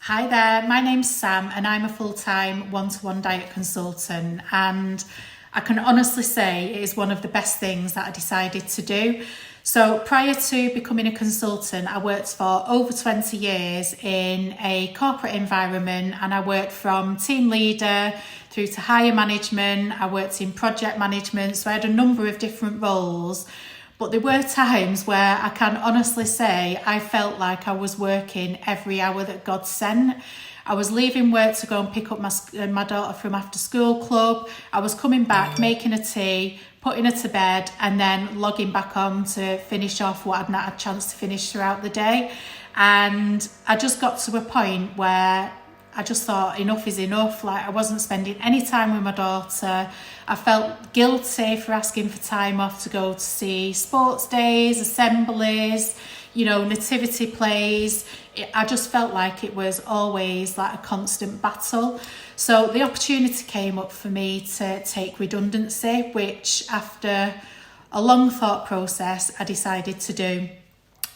Hi there, my name's Sam and I'm a full-time one-to-one diet consultant, and I can honestly say it is one of the best things that I decided to do. So prior to becoming a consultant, I worked for over 20 years in a corporate environment, and I worked from team leader through to higher management. I worked in project management, so I had a number of different roles. But there were times where I can honestly say I felt like I was working every hour that God sent. I was leaving work to go and pick up my daughter from after school club. I was coming back, making a tea, putting her to bed, and then logging back on to finish off what I'd not had a chance to finish throughout the day. And I just got to a point where I just thought enough is enough. Like, I wasn't spending any time with my daughter. I felt guilty for asking for time off to go to see sports days, assemblies, nativity plays. I just felt like it was always like a constant battle. So the opportunity came up for me to take redundancy, which after a long thought process, I decided to do.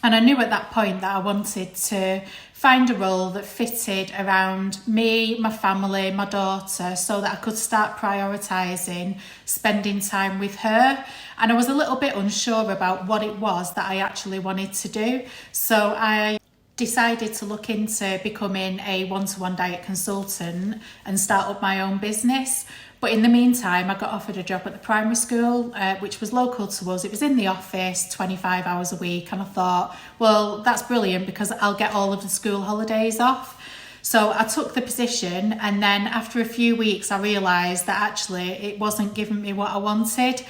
And I knew at that point that I wanted to find a role that fitted around me, my family, my daughter, so that I could start prioritising spending time with her. And I was a little bit unsure about what it was that I actually wanted to do. So I decided to look into becoming a one-to-one diet consultant and start up my own business. But in the meantime, I got offered a job at the primary school, which was local to us. It was in the office, 25 hours a week. And I thought, well, that's brilliant because I'll get all of the school holidays off. So I took the position, and then after a few weeks, I realised that actually it wasn't giving me what I wanted.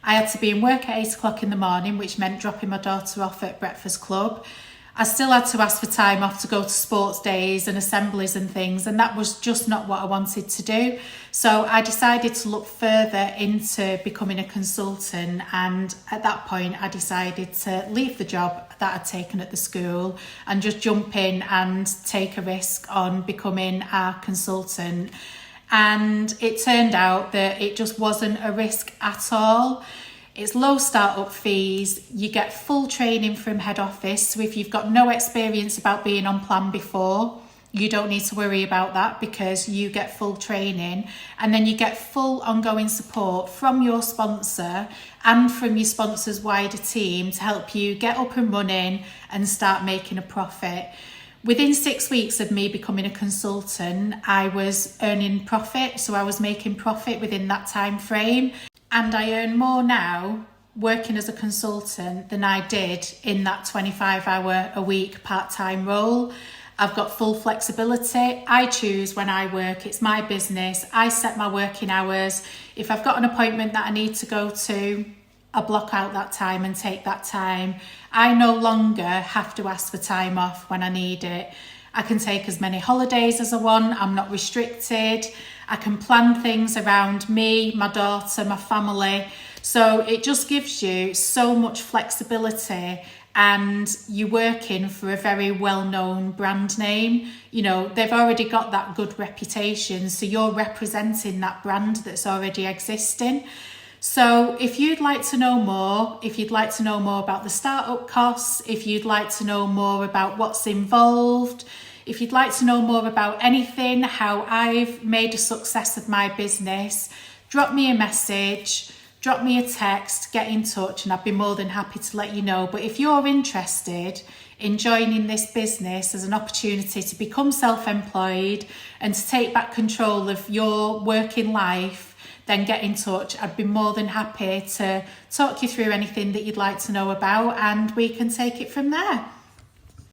I had to be in work at 8 o'clock in the morning, which meant dropping my daughter off at breakfast club. I still had to ask for time off to go to sports days and assemblies and things, and that was just not what I wanted to do. So I decided to look further into becoming a consultant, and at that point I decided to leave the job that I'd taken at the school and just jump in and take a risk on becoming a consultant. And it turned out that it just wasn't a risk at all. It's low startup fees, you get full training from head office, so if you've got no experience about being on plan before, you don't need to worry about that because you get full training, and then you get full ongoing support from your sponsor and from your sponsor's wider team to help you get up and running and start making a profit. Within 6 weeks of me becoming a consultant, I was earning profit, so I was making profit within that time frame. And I earn more now working as a consultant than I did in that 25-hour-a-week part-time role. I've got full flexibility. I choose when I work. It's my business. I set my working hours. If I've got an appointment that I need to go to, I block out that time and take that time. I no longer have to ask for time off when I need it. I can take as many holidays as I want. I'm not restricted. I can plan things around me, my daughter, my family. So it just gives you so much flexibility, and you're working for a very well-known brand name. They've already got that good reputation, so you're representing that brand that's already existing. So if you'd like to know more, if you'd like to know more about the startup costs, if you'd like to know more about what's involved, if you'd like to know more about anything, how I've made a success of my business, drop me a message, drop me a text, get in touch, and I'd be more than happy to let you know. But if you're interested in joining this business as an opportunity to become self-employed and to take back control of your working life, then get in touch. I'd be more than happy to talk you through anything that you'd like to know about, and we can take it from there.